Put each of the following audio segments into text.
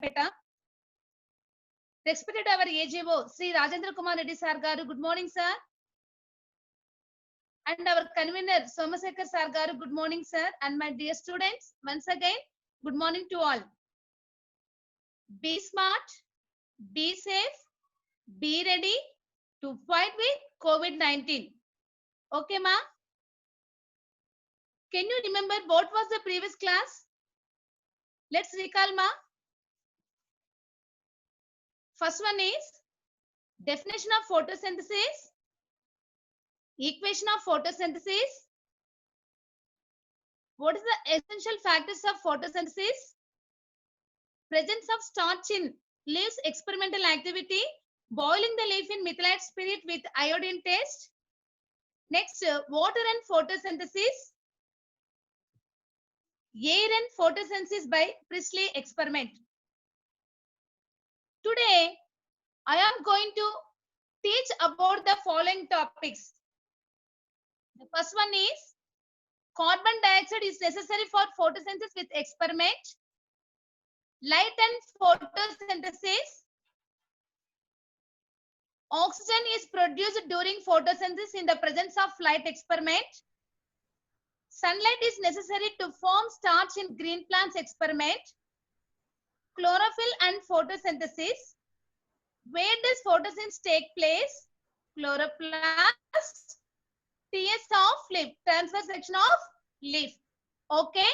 Peta. Respected our AGO, Sri Rajendra Kumar Reddy Sir Garu. Good morning, sir. And our convener, Somasekar Sir Garu. Good morning, sir. And my dear students, once again, good morning to all. Be smart, be safe, be ready to fight with COVID-19. Okay, ma? Can you remember what was the previous class? Let's recall, ma. First one is definition of photosynthesis, equation of photosynthesis. What is the essential factors of photosynthesis? Presence of starch in leaves, experimental activity, boiling the leaf in methylate spirit with iodine taste. Next, water and photosynthesis. Air and photosynthesis by Priestley experiment. Today, I am going to teach about the following topics. The first one is carbon dioxide is necessary for photosynthesis with experiment. Light and photosynthesis. Oxygen is produced during photosynthesis in the presence of light experiment. Sunlight is necessary to form starch in green plants experiment. Chlorophyll and photosynthesis. Where does photosynthesis take place? Chloroplast. TS of leaf, transverse section of leaf. Okay.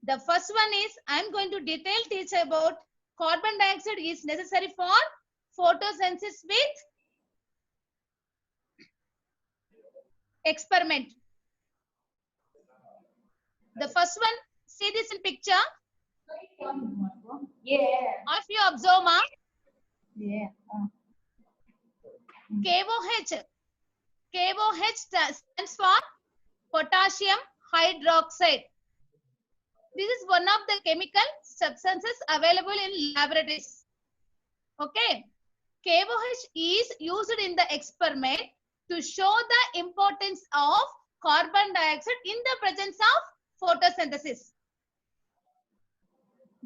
The first one is I am going to detail teach about carbon dioxide is necessary for photosynthesis with experiment. The first one, see this in picture. Yeah. If you observe, ma. Yeah. KOH. KOH stands for potassium hydroxide. This is one of the chemical substances available in laboratories. Okay. KOH is used in the experiment to show the importance of carbon dioxide in the presence of photosynthesis.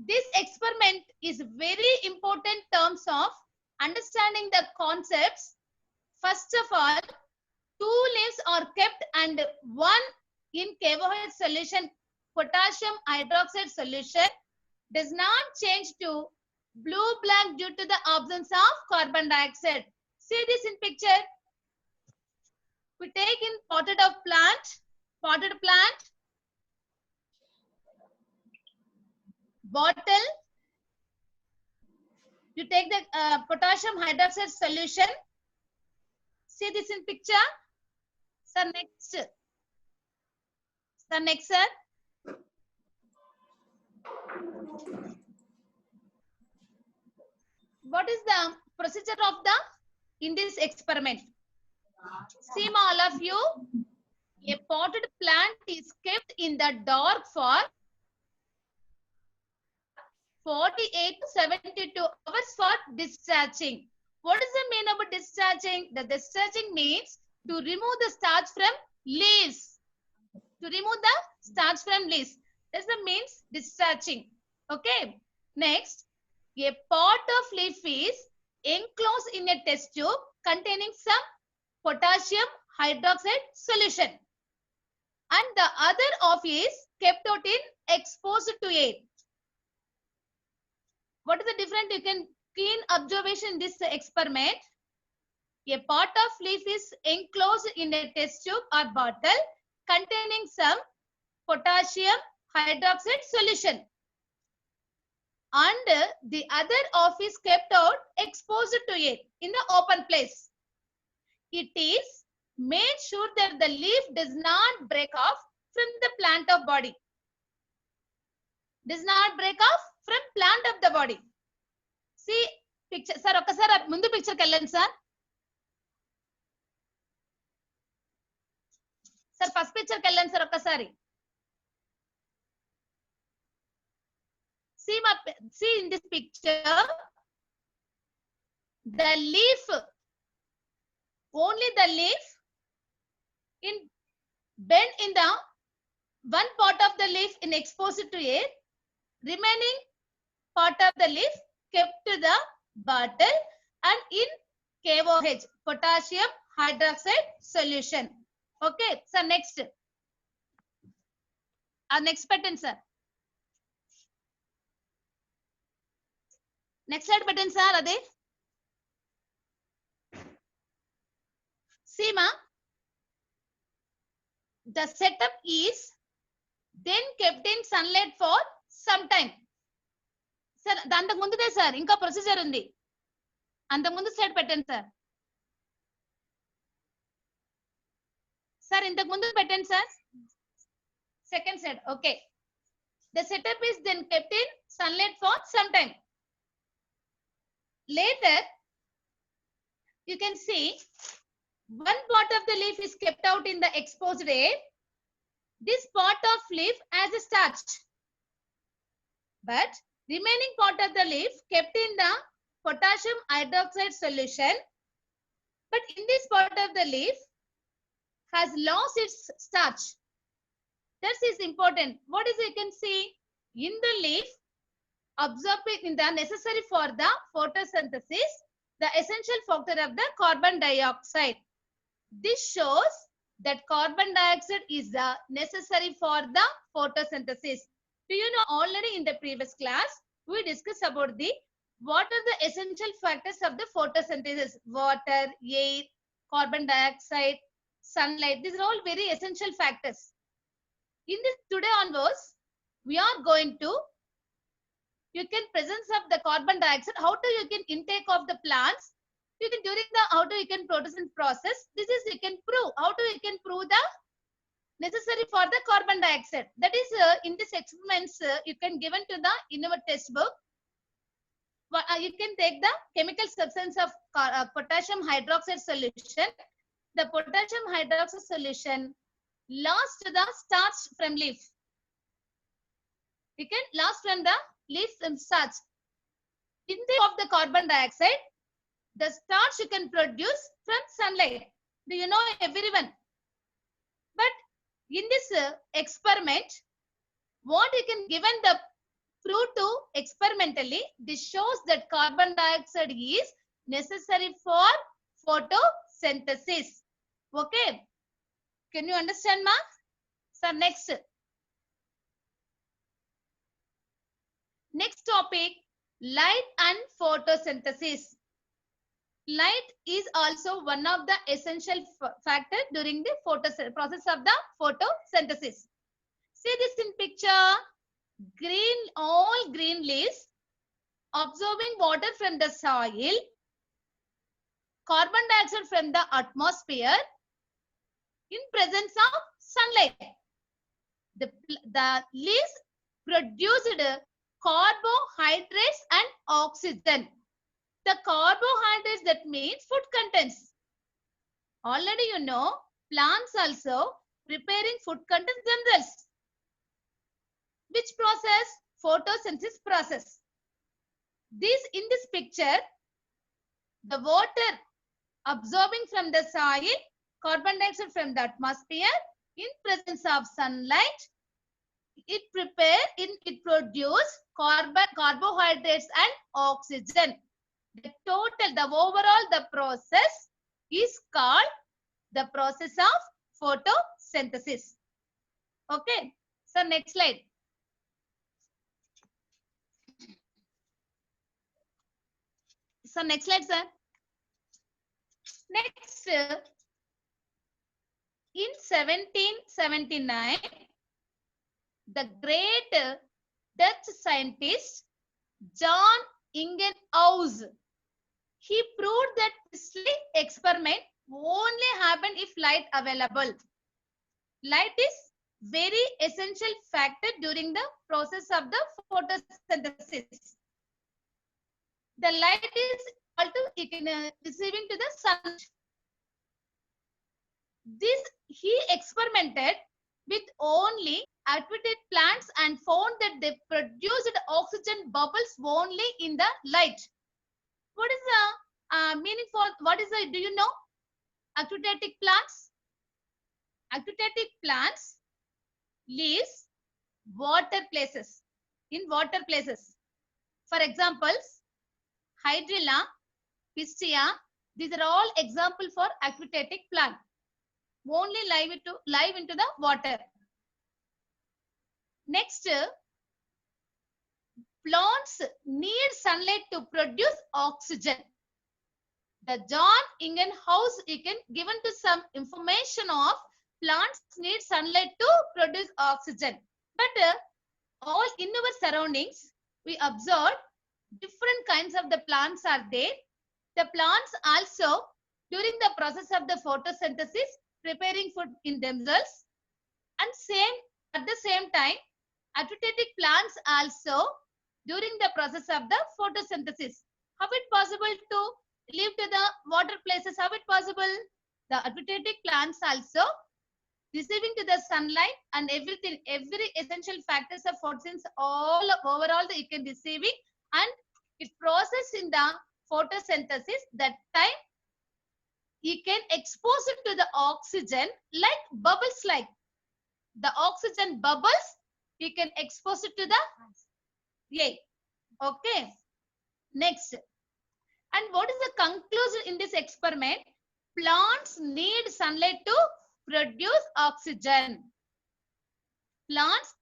This experiment is very important terms of understanding the concepts. First of all, 2 leaves are kept and one in KOH solution, potassium hydroxide solution, does not change to blue-black due to the absence of carbon dioxide. See this in picture. We take in potted plant, bottle. You take the potassium hydroxide solution. See this in picture. Sir, next. Sir, next, sir. What is the procedure of the in this experiment? See, all of you, a potted plant is kept in the dark for 48 to 72 hours for discharging. What does it mean about discharging? The discharging means to remove the starch from leaves. To remove the starch from leaves. That's the means discharging. Okay. Next, a pot of leaf is enclosed in a test tube containing some potassium hydroxide solution. And the other half is kept out in exposed to air. What is the difference? You can keen observation in this experiment. A pot of leaf is enclosed in a test tube or bottle containing some potassium hydroxide solution. And the other half is kept out exposed to air in the open place. It is made sure that the leaf does not break off from the plant of body. Does not break off from plant of the body. See picture, sir. Okay, sir. Mundu picture kellan, sir. Sir, first picture kellan, sir. Okay, sorry. See in this picture, the leaf, only the leaf in bend in the one part of the leaf in exposed to air, remaining part of the leaf kept to the bottle and in KOH, potassium hydroxide solution. Okay, so next. Next pattern, sir. Next slide button, sir. Ade. See, ma. The setup is then kept in sunlight for some time. Sir, అంతకు ముందుదే sir ఇంకా procedure ఉంది. అంతకు ముందు slide పెట్టండి sir. Sir ఇంతకు ముందు పెట్టండి sir. Second slide. Okay. The setup is then kept in sunlight for some time. Later, you can see one part of the leaf is kept out in the exposed air. This part of leaf as a starch, but remaining part of the leaf kept in the potassium hydroxide solution. But in this part of the leaf has lost its starch. That is important. What is you can see in the leaf absorbing the necessary for the photosynthesis, the essential factor of the carbon dioxide. This shows that carbon dioxide is necessary for the photosynthesis. Do you know already in the previous class we discussed about the what are the essential factors of the photosynthesis? Water, air, carbon dioxide, sunlight. These are all very essential factors. In this today onwards, we are going to you can presence of the carbon dioxide. How do you can intake of the plants? You can during the how do you can photosynthesis process. This is you can prove how do you can prove the necessary for the carbon dioxide. That is in this experiments you can given to the in our textbook. You can take the chemical substance of potassium hydroxide solution. The potassium hydroxide solution lost the starch from leaf. You can lost from the leaf starch. Intake of the carbon dioxide, the starch you can produce from sunlight. Do you know everyone? But in this experiment, what you can given the fruit to experimentally, this shows that carbon dioxide is necessary for photosynthesis. Okay. Can you understand, ma? So next. Next topic, light and photosynthesis. Light is also one of the essential factor during the process of the photosynthesis. See this in picture, green, all green leaves absorbing water from the soil, carbon dioxide from the atmosphere in presence of sunlight. The leaves produced carbohydrates and oxygen. The carbohydrates, that means food contents. Already you know plants also preparing food contents themselves. Which process? Photosynthesis process. This in this picture, the water absorbing from the soil, carbon dioxide from the atmosphere in presence of sunlight, it produce carbohydrates and oxygen. The total, the overall, the process is called the process of photosynthesis. Okay. So next slide. So next slide, sir. Next, in 1779, the great Dutch scientist John Ingenhousz, he proved that this experiment only happen if light available. Light is very essential factor during the process of the photosynthesis. The light is receiving to the sun. This he experimented with only activated plants and found that they produced oxygen bubbles only in the light. What is the meaning for what is the, do you know? Activated plants. Activated plants lives water places, in water places. For examples, Hydrilla, Pistia. These are all example for aquatic plant. Only live into the water. Next, plants need sunlight to produce oxygen. The John Ingenhouse given to some information of plants need sunlight to produce oxygen. But all in our surroundings, we observe different kinds of the plants are there. The plants also during the process of the photosynthesis preparing food in themselves, and at the same time aquatic plants also during the process of the photosynthesis. How it possible to live to the water places? How it possible? The aquatic plants also receiving to the sunlight and everything, every essential factors of photosynthesis, all overall you can receiving, and it process in the photosynthesis. That time you can expose it to the oxygen like bubbles, like the oxygen bubbles you can expose it to the air. Okay, next. And what is the conclusion in this experiment? Plants need sunlight to produce oxygen. Plants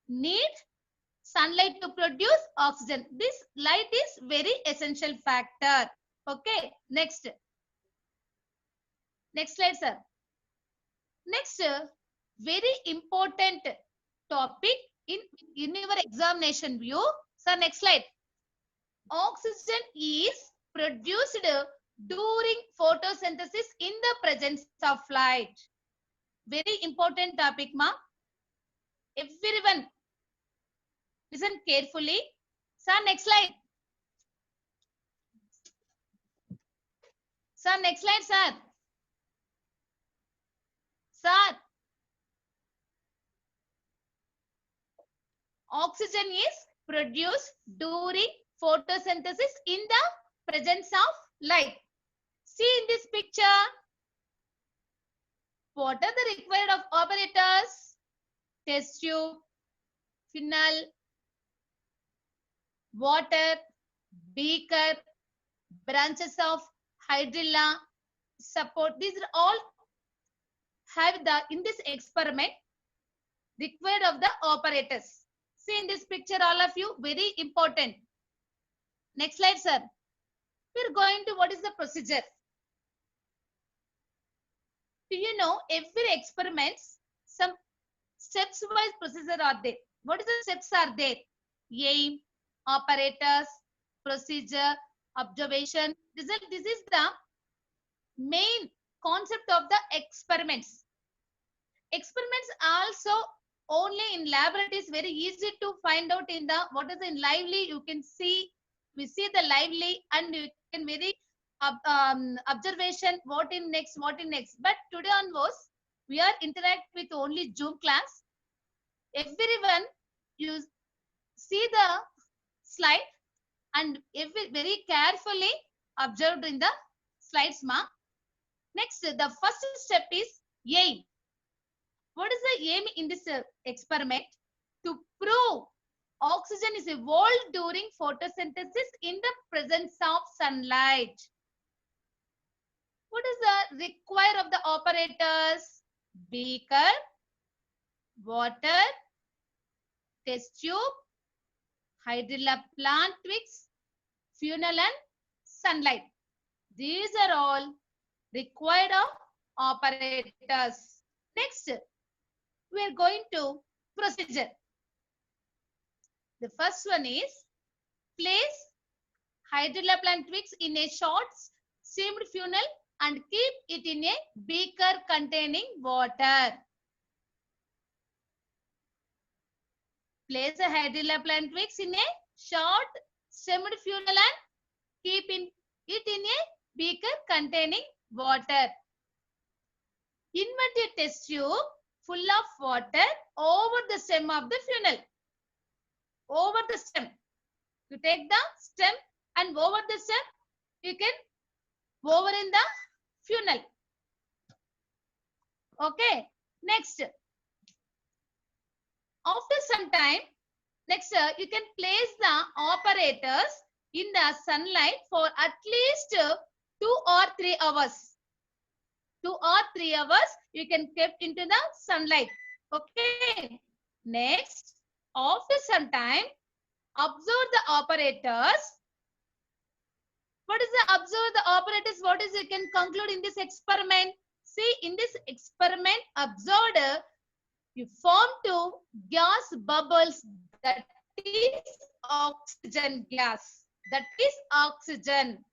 need sunlight to produce oxygen. This light is very essential factor. Okay, next. Next slide, sir. Next, very important topic in your examination view. Sir, next slide. Oxygen is produced during photosynthesis in the presence of light. Very important topic, ma. Everyone listen carefully. Sir, next slide. Sir, next slide, sir. Sir, oxygen is produced during photosynthesis in the presence of light. See in this picture, what are the required of operators? Test tube, funnel, water, beaker, branches of hydrilla, support. These are all have the in this experiment required of the operators. See in this picture, all of you, very important. Next slide, sir. We're going to what is the procedure. Do you know every experiments some steps wise procedure are there? What is the steps are there? Aim, operators, procedure, observation. This is the main concept of the experiments. Experiments also only in laboratories very easy to find out in the what is in lively. You can see, we see the lively and you can very observation what in next. But today onwards we are interact with only Zoom class. Everyone you see the slide and very carefully observed in the slides, ma. Next, the first step is aim. What is the aim in this experiment? To prove oxygen is evolved during photosynthesis in the presence of sunlight. What is the require of the operators? Beaker, water, test tube, hydrilla plant twigs, funnel and sunlight. These are all required of operators. Next, we are going to procedure. The first one is place hydrilla plant twigs in a short steamed funnel and keep it in a beaker containing water. Place a hydrilla plant twigs in a short stemmed funnel and keep it in a beaker containing water. Invert a test tube full of water over the stem of the funnel. Over the stem. You take the stem and over the stem you can over in the funnel. Okay. Next. After some time, next you can place the operators in the sunlight for at least 2 or 3 hours. 2 or 3 hours you can kept into the sunlight. Okay. Next, after some time, observe the operators. What is the observe the operators? What is you can conclude in this experiment? See, in this experiment, observed you form two gas bubbles, that is oxygen gas. That is oxygen.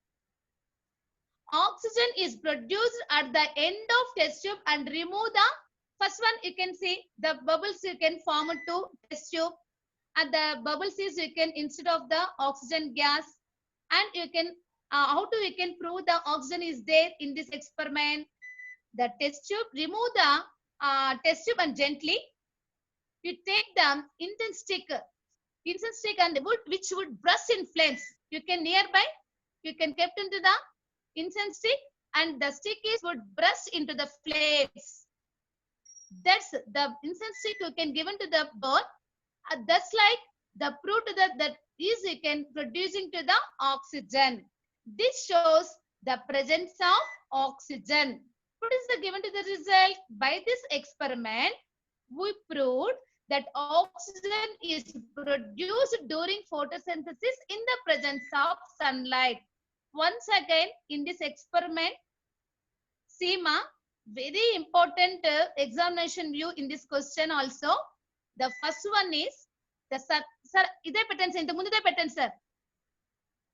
Oxygen is produced at the end of test tube and remove the first one. You can see the bubbles you can form to test tube, and the bubbles is you can instead of the oxygen gas, and you can how to you can prove the oxygen is there in this experiment. The test tube, remove the test tube and gently you take the incense stick and wood which would burst in flames. You can nearby you can kept into the incense stick and the stick is would burst into the flames. That's the incense stick you can given to the bird. That's like the proof to that is you can producing to the oxygen. This shows the presence of oxygen. What is the given to the result? By this experiment, we proved that oxygen is produced during photosynthesis in the presence of sunlight. Once again, in this experiment, Seema, very important examination view in this question also. The first one is the sir, ide pattern sir, intaku mundu pattern sir.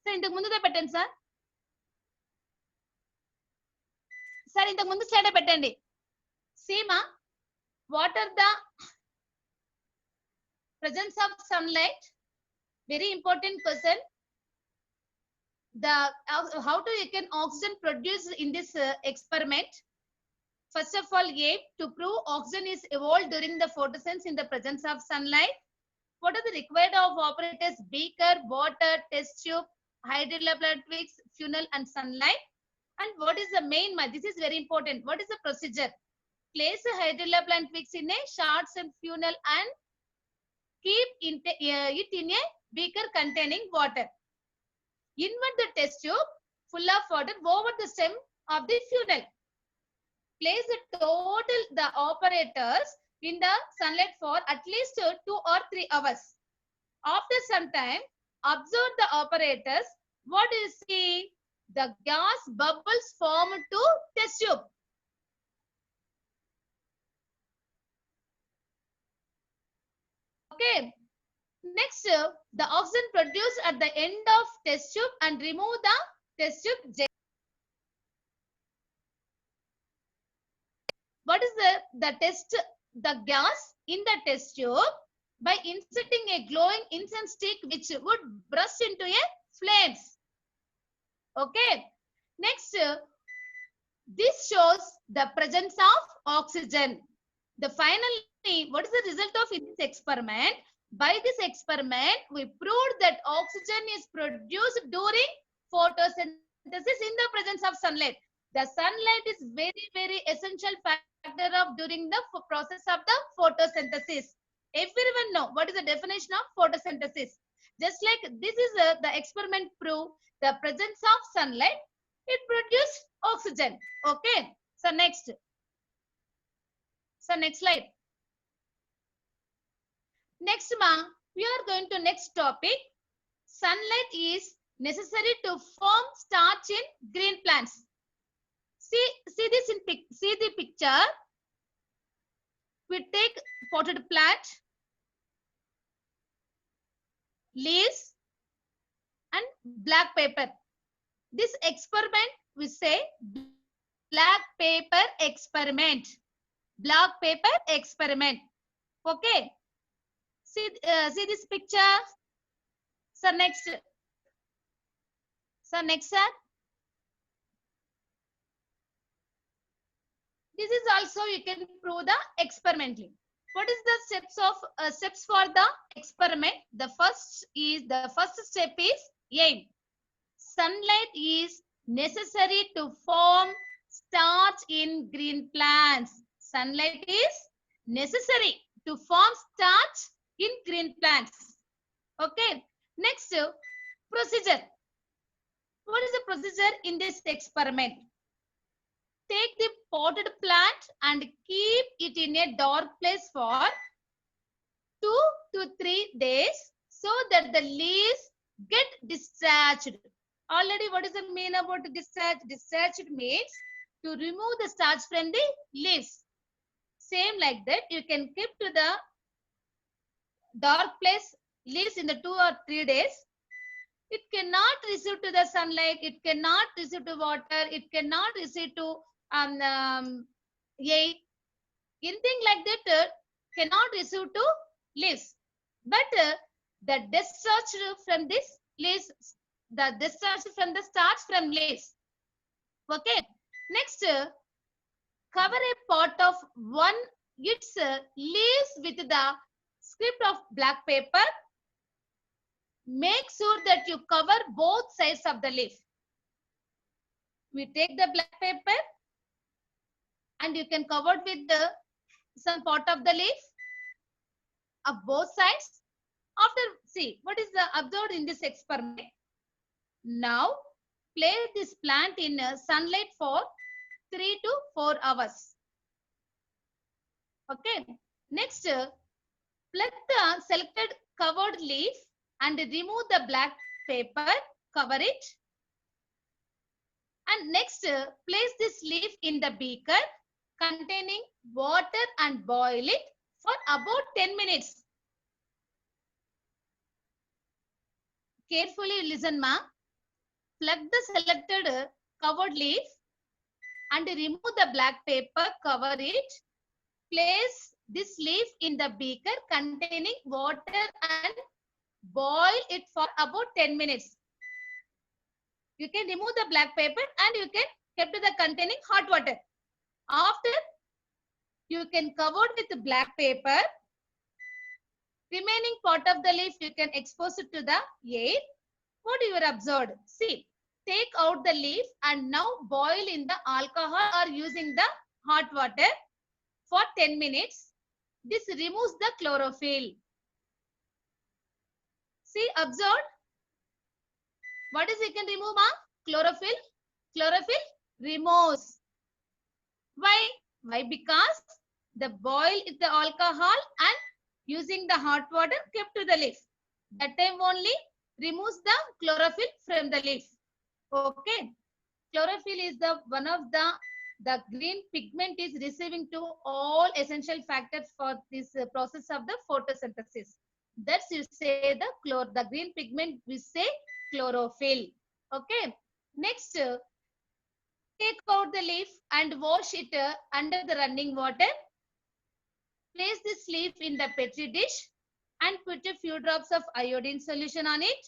Sir, intaku mundu pattern sir. Sir, intaku mundu slide pettandi. Seema, what are the presence of sunlight? Very important question. The how to you can oxygen produce in this experiment? First of all, A, to prove oxygen is evolved during the photosynthesis in the presence of sunlight. What are the required of operators? Beaker, water, test tube, hydrolabellar twigs, funnel, and sunlight. And what is the main? This is very important. What is the procedure? Place a hydrolabellar twigs in a shards and funnel and keep it in a beaker containing water. Invert the test tube full of water over the stem of the funnel. Place the operators in the sunlight for at least 2 or 3 hours. After some time, observe the operators. What do you see? The gas bubbles form to test tube. Okay. Next, the oxygen produced at the end of test tube and remove the test tube. What is the gas in the test tube? By inserting a glowing incense stick which would burst into a flames. Okay. Next, this shows the presence of oxygen. Finally, what is the result of this experiment? By this experiment, we proved that oxygen is produced during photosynthesis in the presence of sunlight. The sunlight is very, very essential factor of during the process of the photosynthesis. Everyone know what is the definition of photosynthesis. Just like this is the experiment prove the presence of sunlight, it produces oxygen. Okay. So next. So next slide. Next, ma, we are going to next topic. Sunlight is necessary to form starch in green plants. See this see the picture. We take potted plant, leaves, and black paper. This experiment we say black paper experiment. Black paper experiment. Okay. See this picture. So next. So next, sir. This is also you can prove the experimentally. What is the steps for the experiment? The first step is aim. Sunlight is necessary to form starch in green plants. Sunlight is necessary to form starch in green plants. Okay. Next, procedure. procedure in this experiment. Take the potted plant and keep it in a dark place for 2 to 3 days so that the leaves get discharged. Already, what is the mean about discharge? Discharged means to remove the starch from the leaves. Same like that, you can keep to the dark place leaves in the 2 or 3 days. It cannot receive to the sunlight, it cannot receive to water, it cannot receive to air. Anything like that cannot receive to leaves. But the discharge from this leaves, the discharge from the starch from leaves. Okay. Next, cover a pot of its leaves with the script of black paper. Make sure that you cover both sides of the leaf. We take the black paper and you can cover it with some part of the leaf of both sides. After, see what is the observed in this experiment. Now place this plant in sunlight for 3 to 4 hours. Okay. Next, pluck the selected covered leaf and remove the black paper, cover it. And next, place this leaf in the beaker containing water and boil it for about 10 minutes. Carefully listen, ma. Pluck the selected covered leaf and remove the black paper, cover it. Place this leaf in the beaker containing water and boil it for about 10 minutes. You can remove the black paper and you can keep to the containing hot water. After, you can cover it with black paper. Remaining part of the leaf, you can expose it to the air. What you have observed? See, take out the leaf and now boil in the alcohol or using the hot water for 10 minutes. This removes the chlorophyll. See, observed. What is it can remove, ma? Chlorophyll. Chlorophyll removes. Why? Why? Because the boil is the alcohol and using the hot water kept to the leaf. That time only removes the chlorophyll from the leaf. Okay. Chlorophyll is the one of the green pigment is receiving to all essential factors for this process of the photosynthesis. That's you say the green pigment we say chlorophyll. Okay. Next, take out the leaf and wash it under the running water. Place this leaf in the petri dish and put a few drops of iodine solution on it.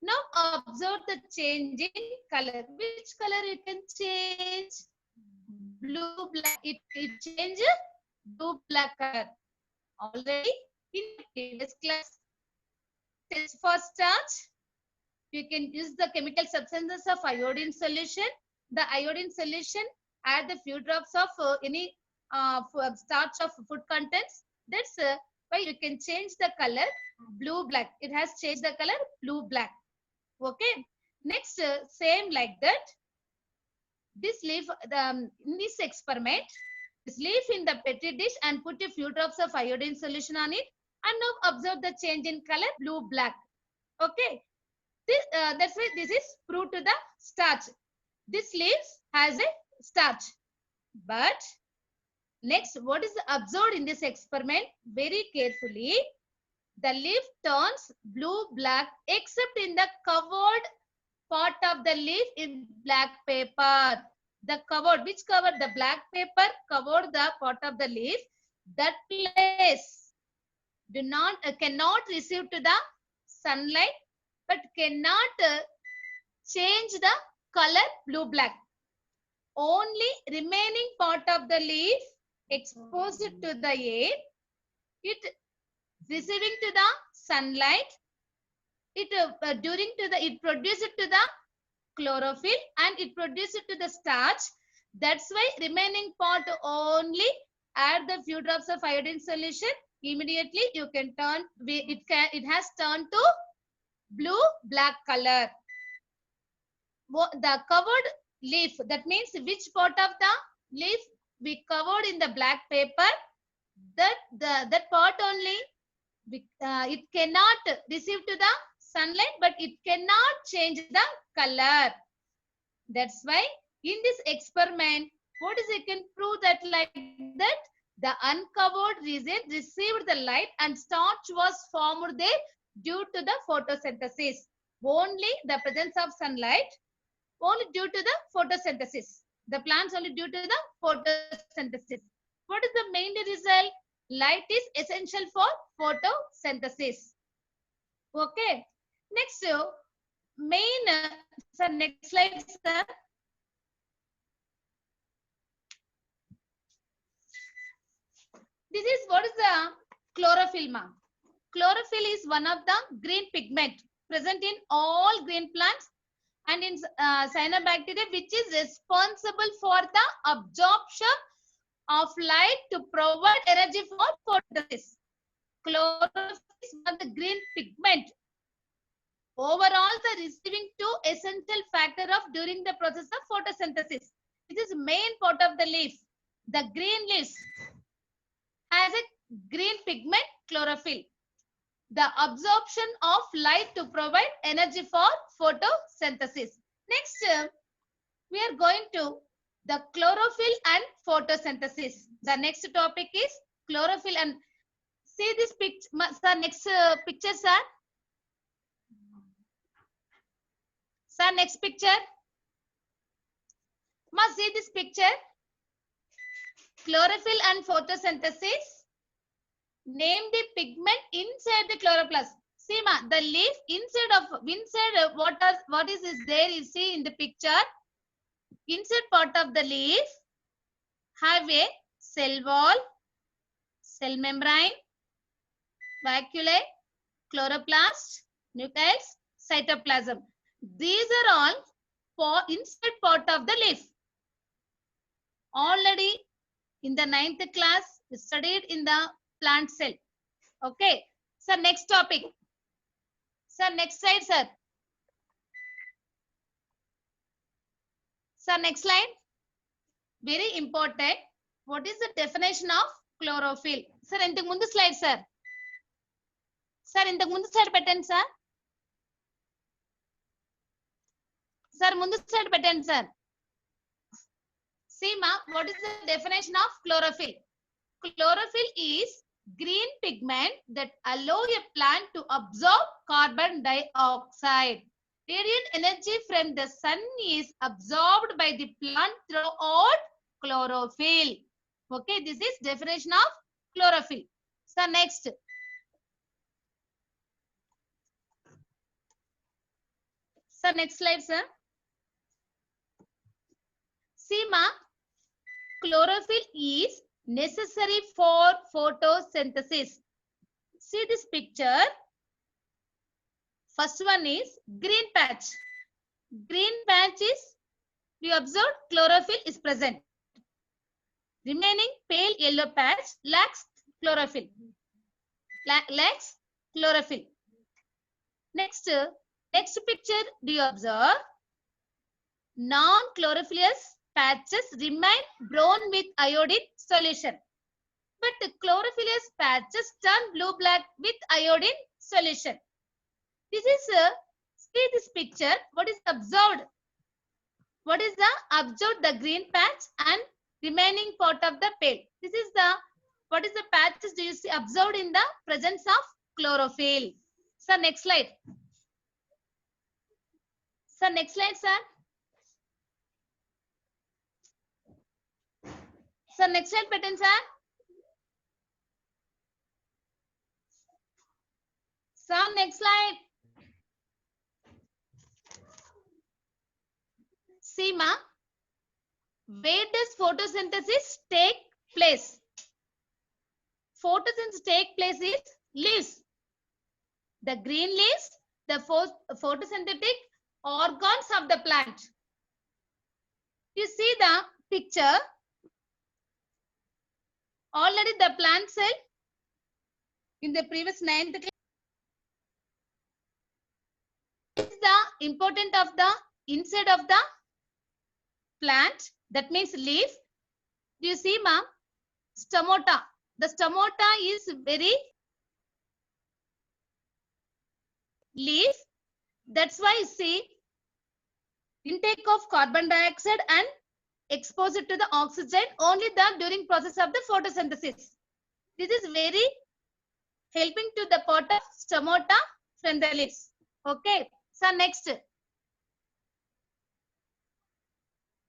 Now observe the change in color. Which color you can change? Blue, black. It changes blue, black color. Already in previous class. Test for starch. You can use the chemical substances of iodine solution. The iodine solution, add the few drops of any starch of food contents. That's why you can change the color blue, black. It has changed the color blue, black. Okay. Next, same like that. This leaf, in this experiment, this leaf in the petri dish and put a few drops of iodine solution on it. And now observe the change in color blue, black. Okay. That's why this is proved to the starch. This leaf has a starch. But next, what is observed in this experiment? Very carefully, the leaf turns blue, black, except in the covered part of the leaf in black paper. The covered, which covered? The black paper covered the part of the leaf. That place cannot receive to the sunlight, but cannot change the color blue, black. Only remaining part of the leaf exposed to the air, it receiving to the sunlight, it produces to the chlorophyll and it produces to the starch. That's why remaining part only add the few drops of iodine solution. Immediately you can turn, it has turned to blue, black color. the covered leaf, that means which part of the leaf we covered in the black paper, that part only it cannot receive to the sunlight, but it cannot change the color. That's why in this experiment, what is it can prove that like that the uncovered region received the light and starch was formed there due to the photosynthesis. Only the presence of sunlight, only due to the photosynthesis. The plants only due to the photosynthesis. What is the main result? Light is essential for photosynthesis. Okay. Next, main, sir, next slide, sir. This is what is the chlorophyll, ma'am. Chlorophyll is one of the green pigment present in all green plants and in cyanobacteria, which is responsible for the absorption of light to provide energy for photosynthesis. Chlorophyll is one of the green pigment. Overall, the receiving two essential factor of during the process of photosynthesis. It is main part of the leaf. The green leaves has a green pigment, chlorophyll. The absorption of light to provide energy for photosynthesis. Next, we are going to the chlorophyll and photosynthesis. The next topic is chlorophyll and see this picture, sir. Next picture, sir. Sir, next picture. Must see this picture. Chlorophyll and photosynthesis. Name the pigment inside the chloroplast. See, ma, the leaf inside what is there? You see in the picture. Inside part of the leaf have a cell wall, cell membrane, vacuole, chloroplast, nucleus, cytoplasm. These are all for inside part of the leaf. Already in the 9th class, we studied in the plant cell. Okay. So next topic. Sir, next slide, sir. Sir, next slide. Very important. What is the definition of chlorophyll? Sir, intaku mundu slide, sir. Sir, intaku mundu slide pettandi, sir. Sir, mundu slide pettandi, sir. See, ma, what is the definition of chlorophyll? Chlorophyll is green pigment that allow a plant to absorb carbon dioxide. Radiant energy from the sun is absorbed by the plant throughout chlorophyll. Okay, this is definition of chlorophyll. So next. So next slide, sir. See, ma, chlorophyll is necessary for photosynthesis. See this picture. First one is green patch. Green patch is, we observe chlorophyll is present. Remaining pale yellow patch lacks chlorophyll. Lacks chlorophyll. Next picture, do you observe? Non-chlorophyllous patches remain brown with iodine solution. But chlorophyllous patches turn blue-black with iodine solution. This is, see this picture, what is observed? What is the observed? The green patch and remaining part of the pale. This is the, what is the patches do you see observed in the presence of chlorophyll? So next slide. So next slide, sir. So next slide pattern, sir. So next slide. See, ma, where does photosynthesis take place? Photosynthesis take place is leaves. The green leaves, the photosynthetic organs of the plant. You see the picture. Already the plant cell in the previous 9th class is the important of the inside of the plant, that means leaf. Do you see, ma'am? Stomata. The stomata is very leaf. That's why see intake of carbon dioxide and expose it to the oxygen only during process of the photosynthesis. This is very helping to the part of stomata from the leaves. Okay. So next.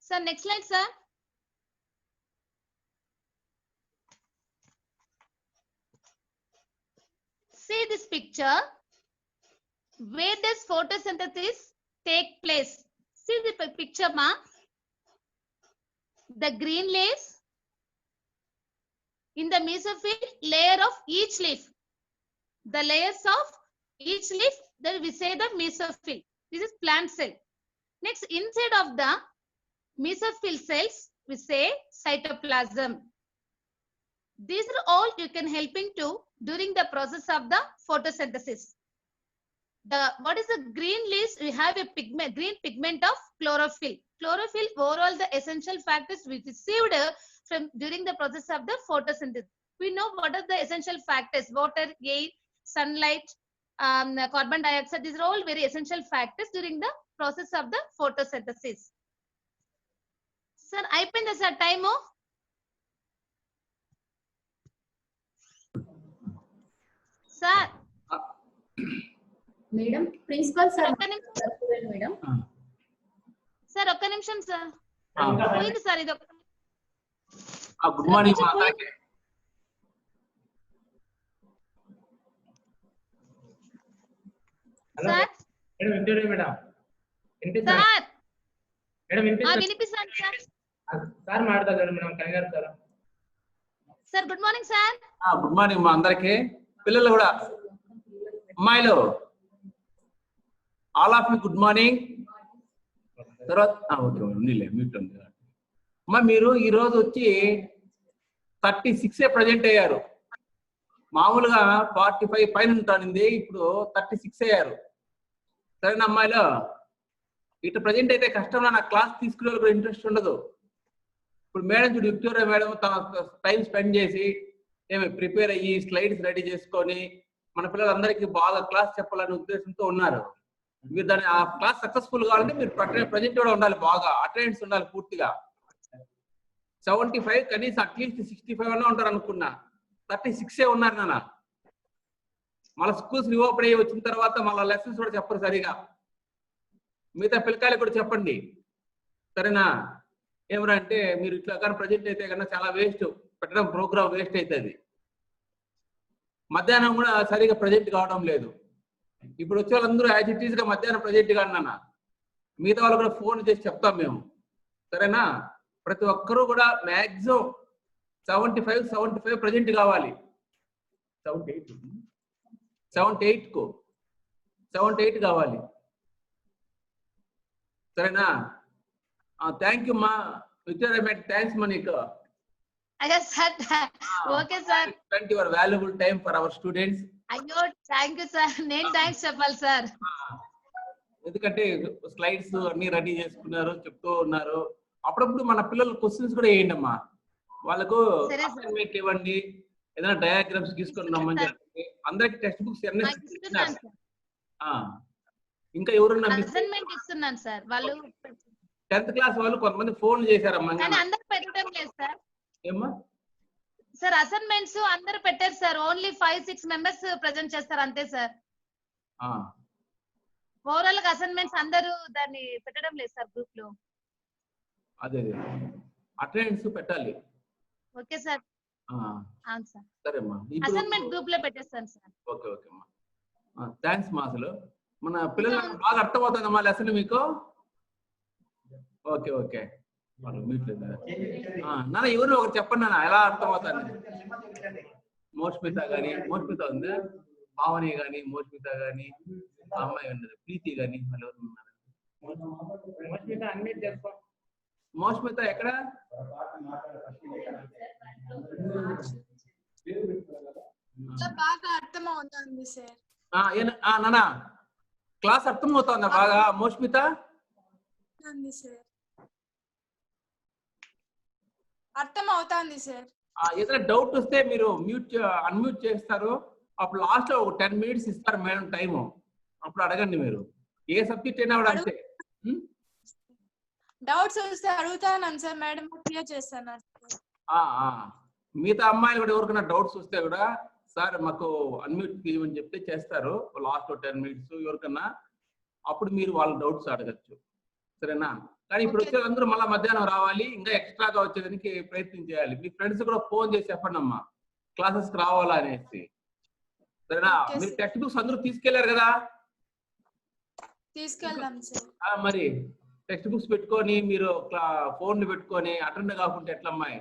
So next slide, sir. See this picture. Where does photosynthesis take place? See the picture, ma. The green leaves in the mesophyll layer of each leaf. The layers of each leaf, then we say the mesophyll. This is plant cell. Next, inside of the mesophyll cells, we say cytoplasm. These are all you can helping to during the process of the photosynthesis. What is the green leaves? We have a pigment, green pigment of chlorophyll. Chlorophyll, overall the essential factors we received from during the process of the photosynthesis. We know what are the essential factors: water, air, sunlight, carbon dioxide. These are all very essential factors during the process of the photosynthesis. Sir, అయిపోయిందా sir time? Sir madam principal sir madam sir ఒక్క నిమిషం sir పోయింది sir ఇది good morning మాతాకి sir madam వింటారా madam వినిపిస్తుందా madam వినిపిస్తుంది sir sir మాట్లాడతారు మేడం కనిగారు sir sir good morning sir good morning మా అందరికి పిల్లలు కూడా అమ్మాయిలు all of you good morning తర్వాత ఓకే ఉందిలే మ్యూట్ ఉంది అమ్మా మీరు ఈ రోజు వచ్చి 36 ప్రజెంట్ అయ్యారు మామూలుగా 45 పైన ఉంటానింది ఇప్పుడు 36 అయ్యారు సరేనా అమ్మాయిలు ఇటు ప్రజెంట్ అయితే కష్టంలో నాకు క్లాస్ తీసుకునే కూడా ఇంట్రెస్ట్ ఉండదు ఇప్పుడు మేడం చూడు విక్టోరియా మేడం తన టైం స్పెండ్ చేసి ఏమి ప్రిపేర్ అయ్యి స్లైడ్స్ రెడీ చేసుకొని మన పిల్లలందరికీ బాగా క్లాస్ చెప్పాలనే ఉద్దేశంతో ఉన్నారు మీరు దాన్ని ఆ క్లాస్ సక్సెస్ఫుల్ కావాలంటే మీరు ప్రజెంట్ కూడా ఉండాలి బాగా అటెండెన్స్ ఉండాలి పూర్తిగా 75 కనీసం అట్లీస్ట్ 65 అన్నా ఉంటారు అనుకున్నా 36 ఉన్నారు నాన్న మళ్ళీ స్కూల్స్ రీఓపెన్ అయ్యి వచ్చిన తర్వాత మళ్ళీ లెసన్స్ కూడా చెప్పరు సరిగా మిగతా పిల్లకాయలు కూడా చెప్పండి సరేనా ఏమరా అంటే మీరు ఇట్లా కానీ ప్రజెంట్ అయితే కన్నా చాలా వేస్ట్ పెట్టడం ప్రోగ్రామ్ వేస్ట్ అవుతుంది మధ్యాహ్నం కూడా సరిగా ప్రజెంట్ కావడం లేదు ఇప్పుడు వచ్చే వాళ్ళందరూ యాజ్ ఇట్ ఈస్ గా మధ్యాహ్నం ప్రజెంట్ గా అన్నా మిగతా వాళ్ళు కూడా ఫోన్ చేసి చెప్తాం మేము సరేనా ప్రతి ఒక్కరూ కూడా మ్యాక్సిమం 75 ప్రజెంట్ కావాలి 78 కావాలి సరేనా థ్యాంక్ యూ మా విక్టోరియా మేడం థ్యాంక్స్ మా నీకు okay sir spend your valuable time for our students అయ్యో థ్యాంక్ యూ సార్ నేను థ్యాంక్స్ చెప్పాలి సార్ ఎందుకంటే స్లైడ్స్ అన్ని రెడీ చేసుకున్నారు చెప్తూ ఉన్నారు అప్పుడప్పుడు మన పిల్లలు క్వశ్చన్స్ కూడా వేయండి అమ్మా వాళ్ళకు అసైన్మెంట్ ఇవ్వండి ఏదైనా డయాగ్రామ్స్ తీసుకొని రమ్మని చెప్పండి అందరికి టెక్స్ట్ బుక్స్ ఇంకా ఎవరున్నా అసైన్మెంట్ ఇస్తున్నాను సార్ వాళ్ళు 10th క్లాస్ వాళ్ళు కొంతమంది ఫోన్ చేశారమ్మా అందరూ పెట్టడం లేదు సార్ ఏమ్మా సార్ అసైన్మెంట్స్ అందరూ పెట్టారు సార్ ఓన్లీ 5-6 మెంబర్స్ ప్రెజెంట్ చేస్తారు అంతే సార్ ఓవరాల్ గా అసైన్మెంట్స్ అందరూ దాన్ని పెట్టడం లేదు సార్ గ్రూప్ లో అదే అటెండెన్స్ పెట్టాలి ఓకే సార్ అవును సార్ సరే అమ్మా అసైన్మెంట్ గ్రూప్ లో పెట్టేస్తాను సార్ ఓకే ఓకే అమ్మా థ్యాంక్స్ మా అసలు మన పిల్లలకు బాగా అర్థమవుతుందమ్మా లెసన్ మీకు ఓకే ఓకే నాన్న ఎవరు ఒకటి చెప్పండి నాన్న ఎలా అర్థమవుతుంది మోష్మిత గాని మోష్మిత ఉంది భావని గాని మోష్మిత గాని అమ్మాయి ఉండదు ప్రీతి గాని వాళ్ళు ఎవరు ఉన్నారు మోష్మిత అన్ని చెప్పు మోష్మిత ఎక్కడ బాగా అర్థమవుతుంది సార్ నాన్న క్లాస్ అర్థమవుతుందా బాగా మోష్మిత అవుతుంది సార్. అర్థం అవుతుంది సార్. ఏదైనా డౌట్ వస్తే మీరు అన్మ్యూట్ చేస్తారు. అప్పుడు లాస్ట్ లో ఒక 10 minutes ఇస్తారు మేడం టైము. అప్పుడు అడగండి మీరు. ఏ సబ్జెక్ట్ అయినా కూడా అంతే. డౌట్స్ వస్తే అడుగుతాను సార్, మేడం క్లియర్ చేస్తాను. మిగతా అమ్మాయిలు కూడా ఎవరికైనా డౌట్స్ వస్తే కూడా సార్ మాకు అన్మ్యూట్ చేయమని చెప్తే చేస్తారు లాస్ట్ 10 minutes ఎవరికన్నా. అప్పుడు మీరు వాళ్ళ డౌట్స్ అడగచ్చు, సరేనా? కానీ ఇప్పుడు వచ్చే అందరూ మళ్ళీ మధ్యాహ్నం రావాలి, ఇంకా ఎక్స్ట్రాగా వచ్చేదానికి ప్రయత్నం చేయాలి. మీ ఫ్రెండ్స్ కూడా ఫోన్ చేసి చెప్పండి అమ్మా క్లాసెస్ కి రావాలా అనేసి, సరేనా? మీరు టెక్స్ట్ బుక్స్ అందరూ తీసుకెళ్లారు కదా? తీసుకెళ్దాం సార్. మరి టెక్స్ట్ బుక్స్ పెట్టుకొని మీరు ఫోన్ పెట్టుకొని అటెండ్ కాకుంటే ఎట్లా అమ్మాయి?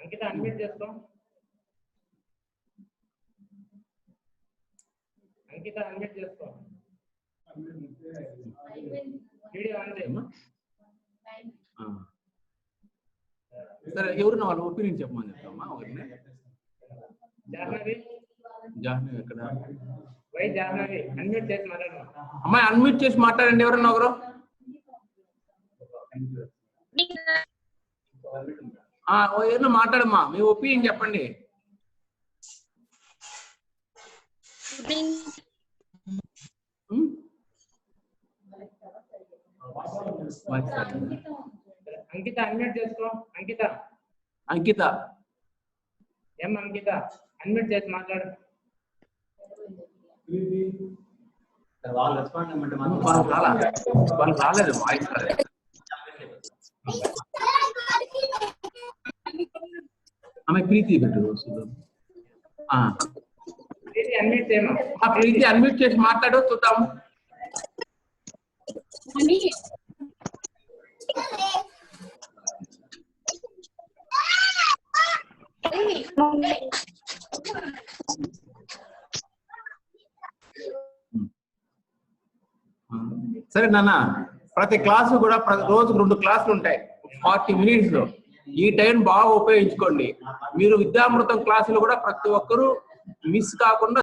అంకిత అన్మ్యూట్ చేసుకో. అంకిత అన్మ్యూట్ చేసుకో. వీడియో ఆన్ చేయమ్మా. సరే, ఎవరు వాళ్ళ ఒపీనియన్ చెప్పమని చెప్తామా ఎవరిని? జాహ్నవి ఎక్కడ? అమ్మాయి అన్మ్యూట్ చేసి మాట్లాడండి ఎవరన్నా ఒకరు. ఏదైనా మాట్లాడమ్మా, మీ ఒపీనియన్ చెప్పండి. అంకిత అన్మ్యూట్ చేసుకో. అంకిత అంకిత అంకిత అన్మ్యూట్ చేసి మాట్లాడు. వాళ్ళు రెస్పాండ్ అవ్వమంటే వాళ్ళు రాలేదు, వాయిస్ రాలేదు. ఆమె ప్రీతి పెట్టు. ప్రీతి అన్మ్యూట్ చేసి మాట్లాడు, చూద్దాం. సరే నాన్న, ప్రతి క్లాసు కూడా రోజుకు 2 క్లాసులు ఉంటాయి 40 minutes లో. ఈ టైం బాగా ఉపయోగించుకోండి. మీరు విద్యామృతం క్లాసులు కూడా ప్రతి ఒక్కరూ మిస్ కాకుండా